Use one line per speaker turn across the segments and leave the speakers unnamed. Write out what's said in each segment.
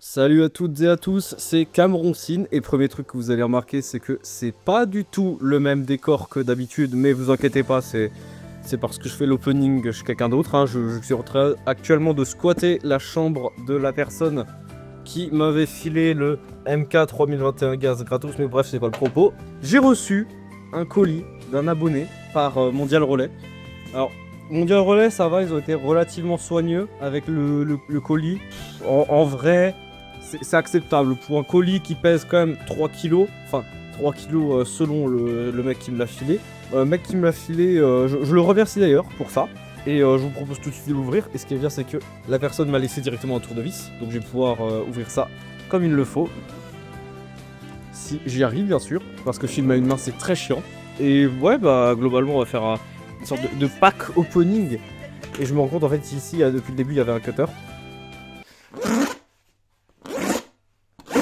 Salut à toutes et à tous, c'est Cameroncine et premier truc que vous allez remarquer c'est que c'est pas du tout le même décor que d'habitude, mais vous inquiétez pas, c'est parce que je fais l'opening chez quelqu'un d'autre, hein. Je suis en train actuellement de squatter la chambre de la personne qui m'avait filé le MK 3021 gaz gratos, mais bref c'est pas le propos. J'ai reçu un colis d'un abonné par Mondial Relais. Alors Mondial Relais ça va, ils ont été relativement soigneux avec le colis. En vrai... c'est acceptable pour un colis qui pèse quand même 3 kilos, enfin 3 kilos selon le mec qui me l'a filé. Mec qui me l'a filé, je le remercie d'ailleurs pour ça. Et je vous propose tout de suite de l'ouvrir. Et ce qui est bien, c'est que la personne m'a laissé directement un tournevis. Donc je vais pouvoir ouvrir ça comme il le faut. Si j'y arrive, bien sûr. Parce que filmer à une main, c'est très chiant. Et ouais, bah globalement, on va faire une sorte de pack opening. Et je me rends compte, en fait, ici, depuis le début, il y avait un cutter.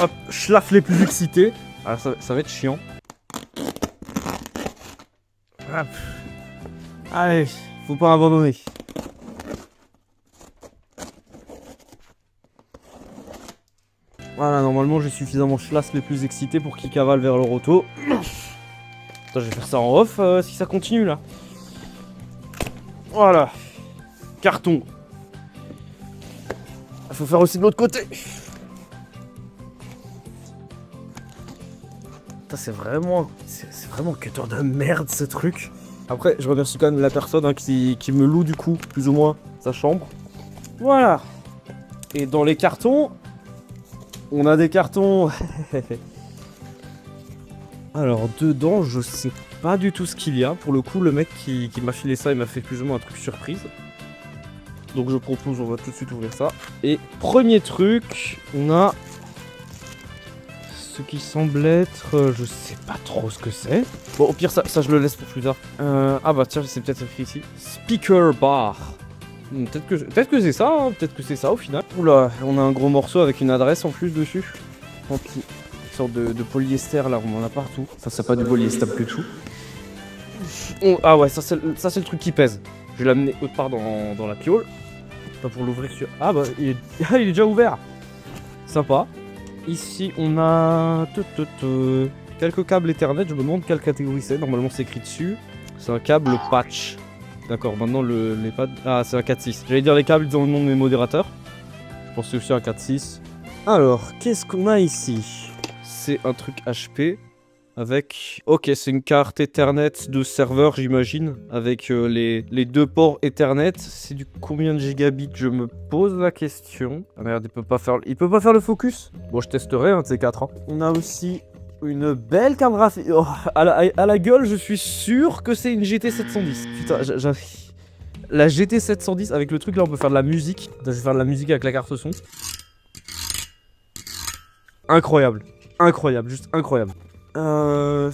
Hop, schlaf les plus excités. Alors ça va être chiant. Hop. Allez, faut pas abandonner. Voilà, normalement j'ai suffisamment schlass les plus excités pour qu'ils cavalent vers le roto. Attends, je vais faire ça en off si ça continue là. Voilà. Carton. Il faut faire aussi de l'autre côté. C'est vraiment un cutter de merde ce truc. Après, je remercie quand même la personne hein, qui me loue du coup, plus ou moins, sa chambre. Voilà. Et dans les cartons, on a des cartons. Alors dedans, je sais pas du tout ce qu'il y a. Pour le coup, le mec qui m'a filé ça, il m'a fait plus ou moins un truc surprise. Donc je propose, on va tout de suite ouvrir ça. Et premier truc, on a... ce qui semble être... je sais pas trop ce que c'est. Bon, au pire, ça je le laisse pour plus tard. Ah bah tiens, c'est peut-être écrit ici. Speaker bar. Peut-être que c'est ça, hein. Peut-être que c'est ça au final. Oula, on a un gros morceau avec une adresse en plus dessus. Tant pis. Une sorte de polyester là, on en a partout. Ça, c'est pas du polyester du tout. Ah ouais, ça c'est le truc qui pèse. Je vais l'amener autre part dans la piole. Pas pour l'ouvrir sur... Ah bah, il est déjà ouvert. Sympa. Ici, on a quelques câbles Ethernet. Je me demande quelle catégorie c'est. Normalement, c'est écrit dessus. C'est un câble patch. D'accord, maintenant les pads... Ah, c'est un 4.6. J'allais dire les câbles, ils ont le nom de mes modérateurs. Je pense que c'est aussi un 4.6. Alors, qu'est-ce qu'on a ici? C'est un truc HP. Avec... Ok, c'est une carte Ethernet de serveur, j'imagine. Avec les deux ports Ethernet. C'est du combien de gigabits? Je me pose la question. Ah merde, il peut pas faire le focus. Bon, je testerai un de ces quatre. Hein. On a aussi une belle carte graphique. Oh, à la gueule, je suis sûr que c'est une GT 710. Putain, j'avais... La GT 710, avec le truc là, on peut faire de la musique. Je vais faire de la musique avec la carte son. Incroyable. Incroyable, juste incroyable. Un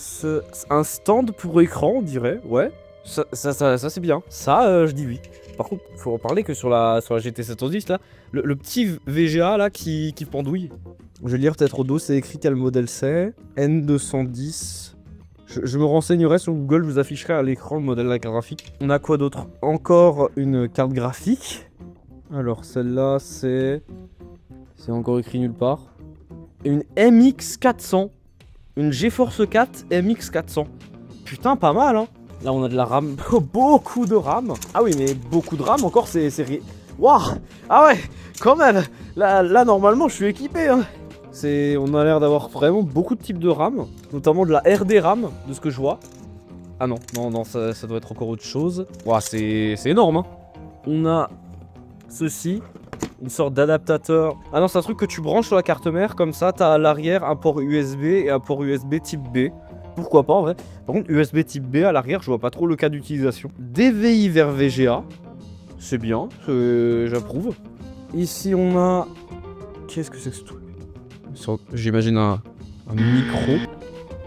stand pour écran, on dirait, ouais. Ça c'est bien. Ça, je dis oui. Par contre, faut en parler que sur la GT 710 là, le petit VGA là qui pendouille. Je vais lire peut-être au dos, c'est écrit quel modèle c'est. N210. Je me renseignerai sur Google, je vous afficherai à l'écran le modèle de la carte graphique. On a quoi d'autre? Encore une carte graphique. Alors celle-là c'est encore écrit nulle part. Une MX400. Une GeForce 4 MX400. Putain, pas mal, hein. Là, on a de la RAM. Beaucoup de RAM. Ah oui, mais beaucoup de RAM encore, c'est... Waouh. Ah ouais, quand même. Là, normalement, je suis équipé, hein. On a l'air d'avoir vraiment beaucoup de types de RAM. Notamment de la RD RAM, de ce que je vois. Ah non, ça doit être encore autre chose. Waouh, c'est énorme, hein. On a ceci. Une sorte d'adaptateur. Ah non, c'est un truc que tu branches sur la carte mère, comme ça, t'as à l'arrière un port USB et un port USB type B. Pourquoi pas en vrai. Par contre, USB type B à l'arrière, je vois pas trop le cas d'utilisation. DVI vers VGA. C'est bien, j'approuve. Ici, on a... Qu'est-ce que c'est que ce truc? J'imagine un micro.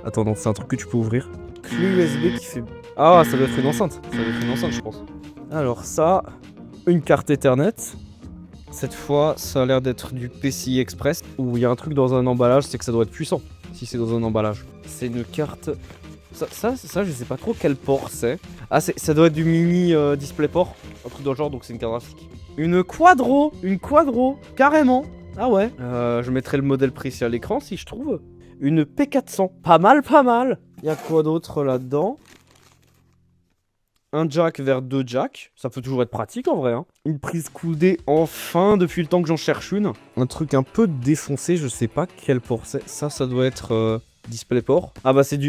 Attends, non, c'est un truc que tu peux ouvrir. Clé USB qui fait... Ah, ça doit être une enceinte. Ça doit être une enceinte, je pense. Alors ça, une carte Ethernet. Cette fois, ça a l'air d'être du PCI Express. Où il y a un truc dans un emballage, c'est que ça doit être puissant. Si c'est dans un emballage. C'est une carte... Ça, je sais pas trop quel port c'est. Ah, ça doit être du mini DisplayPort. Un truc dans le genre, donc c'est une carte graphique. Une Quadro, carrément. Ah ouais. Je mettrai le modèle précis à l'écran si je trouve. Une P400. Pas mal, pas mal. Il y a quoi d'autre là-dedans? Un jack vers 2 jacks. Ça peut toujours être pratique en vrai. Hein. Une prise coudée enfin depuis le temps que j'en cherche une. Un truc un peu défoncé, je sais pas quel port c'est. Ça doit être DisplayPort. Ah bah c'est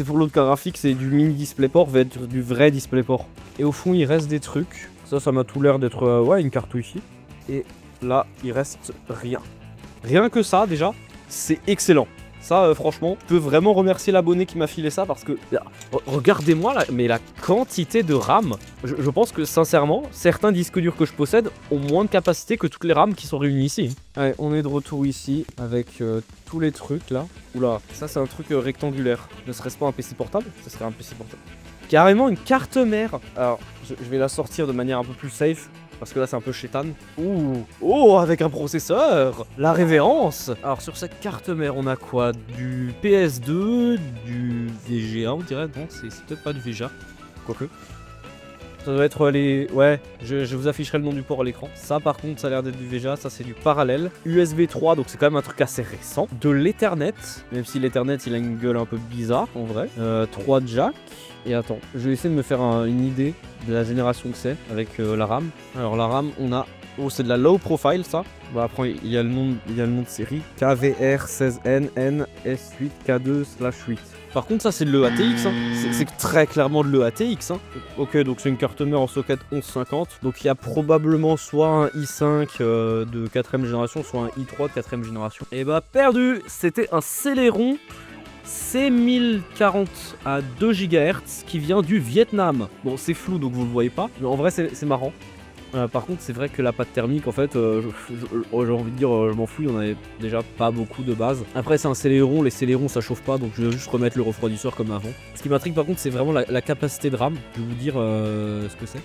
pour l'autre carte graphique, c'est du mini DisplayPort va être du vrai DisplayPort. Et au fond il reste des trucs. Ça m'a tout l'air d'être ouais, une carte Wi-Fi. Et là il reste rien. Rien que ça déjà, c'est excellent. Ça, franchement, je peux vraiment remercier l'abonné qui m'a filé ça parce que, regardez-moi là, mais la quantité de RAM. Je pense que, sincèrement, certains disques durs que je possède ont moins de capacité que toutes les RAM qui sont réunies ici. Allez, on est de retour ici avec tous les trucs là. Oula, ça c'est un truc rectangulaire. Ne serait-ce pas un PC portable? Ce serait un PC portable. Carrément une carte mère. Alors, je vais la sortir de manière un peu plus safe. Parce que là c'est un peu chétane. Ouh, oh, avec un processeur. La révérence. Alors sur cette carte mère on a quoi? Du PS2, du VGA on dirait. Non, c'est peut-être pas du VGA. Quoique. Ça doit être les... Ouais, je vous afficherai le nom du port à l'écran. Ça par contre ça a l'air d'être du VGA, ça c'est du parallèle. USB 3, donc c'est quand même un truc assez récent. De l'Ethernet, même si l'Ethernet il a une gueule un peu bizarre en vrai. 3 jacks. Et attends, je vais essayer de me faire une idée de la génération que c'est avec la RAM. Alors la RAM, on a... Oh, c'est de la low profile ça. Bah après il y a le nom de série. KVR16NNS8K2/8. Par contre ça c'est de l'EATX, hein. C'est très clairement de l'EATX. Hein. Ok, donc c'est une carte mère en socket 1150. Donc il y a probablement soit un i5 de 4ème génération, soit un i3 de 4ème génération. Et bah perdu, c'était un Celeron C1040 à 2 GHz qui vient du Vietnam. Bon, c'est flou donc vous le voyez pas, mais en vrai c'est marrant. Par contre, c'est vrai que la pâte thermique, en fait, j'ai envie de dire, je m'en fous, il y en avait déjà pas beaucoup de base. Après, c'est un Celeron, les Celerons ça chauffe pas, donc je vais juste remettre le refroidisseur comme avant. Ce qui m'intrigue par contre, c'est vraiment la capacité de RAM. Je vais vous dire ce que c'est.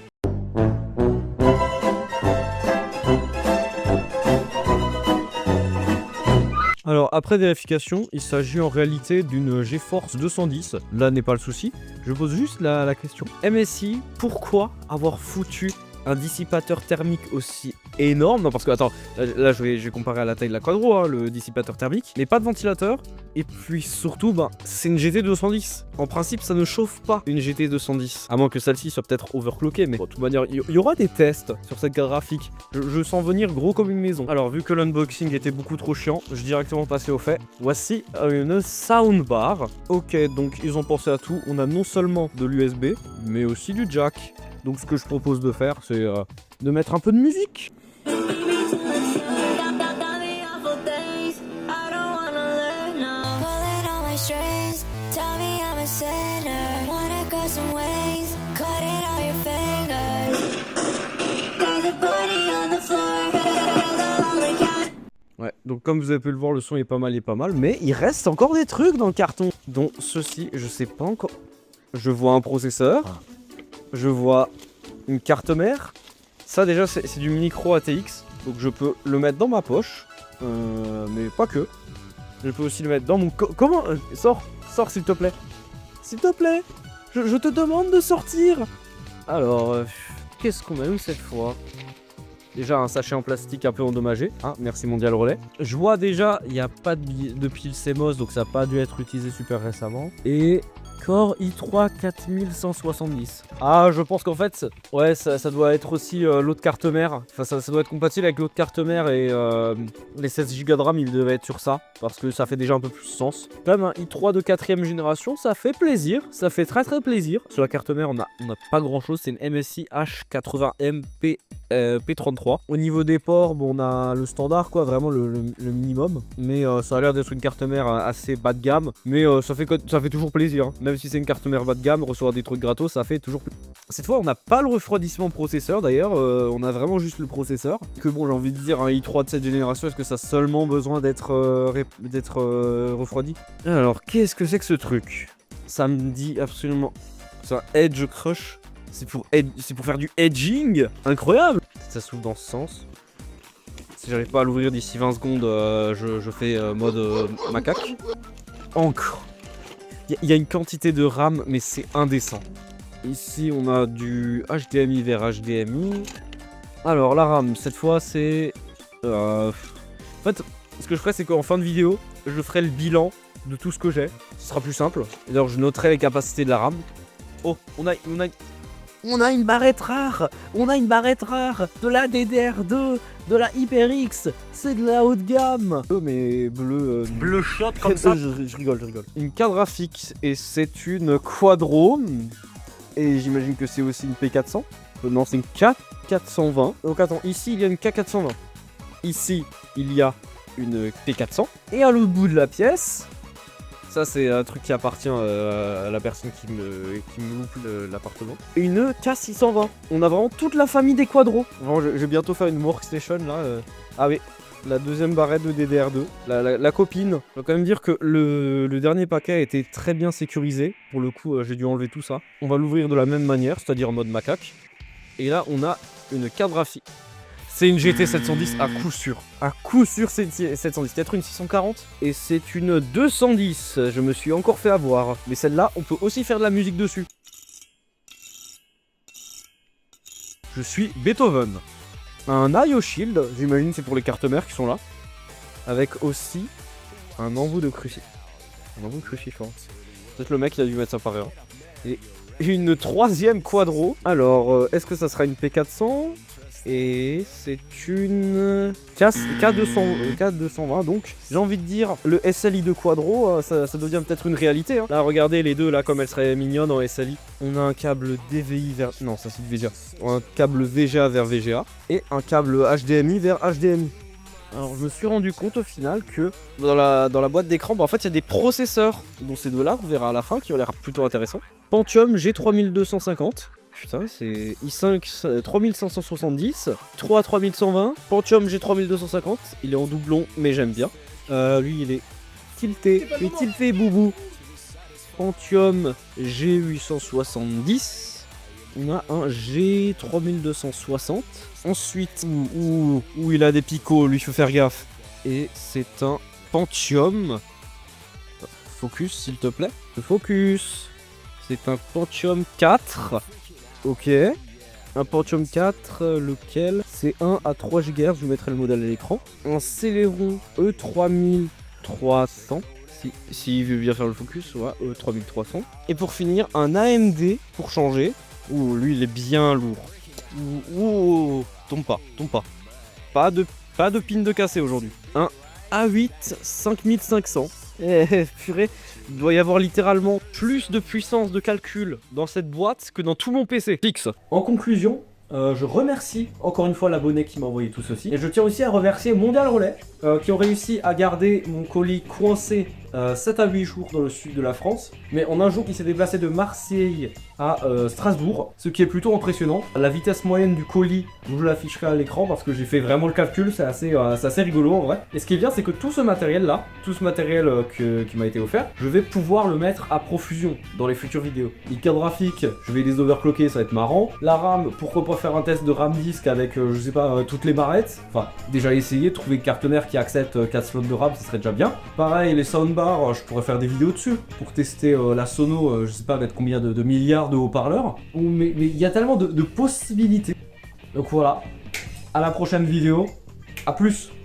Alors après vérification, il s'agit en réalité d'une GeForce 210, là n'est pas le souci, je pose juste la question. MSI, pourquoi avoir foutu un dissipateur thermique aussi énorme? Non parce que attends, là je vais comparer à la taille de la Quadro, hein, le dissipateur thermique, mais pas de ventilateur, et puis surtout c'est une GT 210. En principe ça ne chauffe pas une GT 210, à moins que celle-ci soit peut-être overclockée, mais de toute manière il y aura des tests sur cette carte graphique. Je sens venir gros comme une maison. Alors vu que l'unboxing était beaucoup trop chiant, je vais directement passer au fait. Voici une soundbar. Ok, donc ils ont pensé à tout, on a non seulement de l'USB, mais aussi du jack. Donc ce que je propose de faire, c'est de mettre un peu de musique. Ouais, donc comme vous avez pu le voir, le son est pas mal, mais il reste encore des trucs dans le carton. Dont ceci, je sais pas encore. Je vois un processeur. Je vois une carte mère. Ça déjà c'est du micro ATX. Donc je peux le mettre dans ma poche. Mais pas que. Je peux aussi le mettre dans mon... Comment Sors s'il te plaît. S'il te plaît. Je te demande de sortir. Alors, qu'est-ce qu'on a eu cette fois? Déjà un sachet en plastique un peu endommagé. Ah, merci Mondial Relais. Je vois déjà, il n'y a pas de pile CMOS, donc ça n'a pas dû être utilisé super récemment. Et Core i3 4170. Ah, je pense qu'en fait, ouais, ça doit être aussi l'autre carte mère. Enfin, ça doit être compatible avec l'autre carte mère et les 16 Go de RAM, il devait être sur ça. Parce que ça fait déjà un peu plus sens. Comme un i3 de 4ème génération, ça fait plaisir. Ça fait très très plaisir. Sur la carte mère, on a pas grand chose. C'est une MSI H80M P33. Au niveau des ports, bon, on a le standard, quoi, vraiment le minimum. Mais ça a l'air d'être une carte mère assez bas de gamme. Mais ça fait toujours plaisir. Hein. Même si c'est une carte mère bas de gamme, recevoir des trucs gratos, ça fait toujours plaisir. Cette fois, on n'a pas le refroidissement processeur d'ailleurs. On a vraiment juste le processeur. Que bon, j'ai envie de dire, un i3 de cette génération, est-ce que ça a seulement besoin d'être refroidi? Alors, qu'est-ce que c'est que ce truc? Ça me dit absolument. C'est un Edge Crush. C'est pour faire du edging. Incroyable. Ça s'ouvre dans ce sens. Si j'arrive pas à l'ouvrir d'ici 20 secondes, je fais mode macaque. Encore. Il y a une quantité de RAM, mais c'est indécent. Ici, on a du HDMI vers HDMI. Alors, la RAM, cette fois, c'est... fait, ce que je ferai, c'est qu'en fin de vidéo, je ferai le bilan de tout ce que j'ai. Ce sera plus simple. Et d'ailleurs, je noterai les capacités de la RAM. Oh, on a une barrette rare. On a une barrette rare de la DDR2, de la HyperX. C'est de la haute gamme. Mais bleu...
Bleu shot comme ça.
Je rigole. Une carte graphique et c'est une Quadro. Et j'imagine que c'est aussi une P400. Non, c'est une K420. Donc attends, ici il y a une K420. Ici, il y a une P400. Et à l'autre bout de la pièce, ça c'est un truc qui appartient à la personne qui me loupe l'appartement. Une K620. On a vraiment toute la famille des quadros. Vraiment, je vais bientôt faire une workstation là. Ah oui, la deuxième barrette de DDR2. La copine. Je dois quand même dire que le dernier paquet a été très bien sécurisé. Pour le coup, j'ai dû enlever tout ça. On va l'ouvrir de la même manière, c'est-à-dire en mode macaque. Et là, on a une carte graphique. C'est une GT 710 à coup sûr. À coup sûr, c'est une 710. Peut-être une 640. Et c'est une 210. Je me suis encore fait avoir. Mais celle-là, on peut aussi faire de la musique dessus. Je suis Beethoven. Un IO Shield. J'imagine c'est pour les cartes mères qui sont là. Avec aussi un embout de crucifix. Un embout de crucifix. Peut-être le mec il a dû mettre ça par erreur. Et une troisième Quadro. Alors, est-ce que ça sera une P400 ? Et c'est une K220, donc j'ai envie de dire le SLI de Quadro, ça devient peut-être une réalité. Hein. Là, regardez les deux, là, comme elles seraient mignonnes en SLI. On a un câble DVI vers... Non, ça c'est du VGA. Un câble VGA vers VGA et un câble HDMI vers HDMI. Alors, je me suis rendu compte au final que dans la boîte d'écran, en fait, il y a des processeurs, dont ces deux-là, on verra à la fin, qui ont l'air plutôt intéressants. Pentium G3250. Putain, c'est i5 3570, 3 3120, Pentium G3250, il est en doublon, mais j'aime bien. Lui, il est tilté, boubou. Pentium G870, on a un G3260. Ensuite, où il a des picots, lui, il faut faire gaffe. Et c'est un Pentium. Focus, s'il te plaît. Focus. C'est un Pentium 4. Ok, un Pentium 4, lequel c'est 1 à 3 GHz, je vous mettrai le modèle à l'écran. Un Celeron E3300, s'il veut bien faire le focus, ouais, E3300. Et pour finir, un AMD pour changer. Ouh, lui il est bien lourd. Ouh, tombe pas. Pas de pin de cassé aujourd'hui. Un A8 5500. Purée, il doit y avoir littéralement plus de puissance de calcul dans cette boîte que dans tout mon PC. Fixe. En conclusion, je remercie encore une fois l'abonné qui m'a envoyé tout ceci. Et je tiens aussi à remercier Mondial Relais qui ont réussi à garder mon colis coincé 7 à 8 jours dans le sud de la France. Mais en un jour, il s'est déplacé de Marseille à Strasbourg, ce qui est plutôt impressionnant. La vitesse moyenne du colis, je vous l'afficherai à l'écran parce que j'ai fait vraiment le calcul, c'est assez rigolo en vrai. Et ce qui est bien, c'est que tout ce matériel qui m'a été offert, je vais pouvoir le mettre à profusion dans les futures vidéos. Les cartes graphiques, je vais les overclocker, ça va être marrant. La RAM, pourquoi pas faire un test de RAM disque avec, je sais pas, toutes les barrettes. Enfin, déjà essayer, trouver une carte mère qui accepte 4 slots de RAM, ça serait déjà bien. Pareil, les soundbars, je pourrais faire des vidéos dessus pour tester la sono, je sais pas, mettre combien de milliards de haut-parleurs. Mais il y a tellement de possibilités. Donc voilà, à la prochaine vidéo, à plus.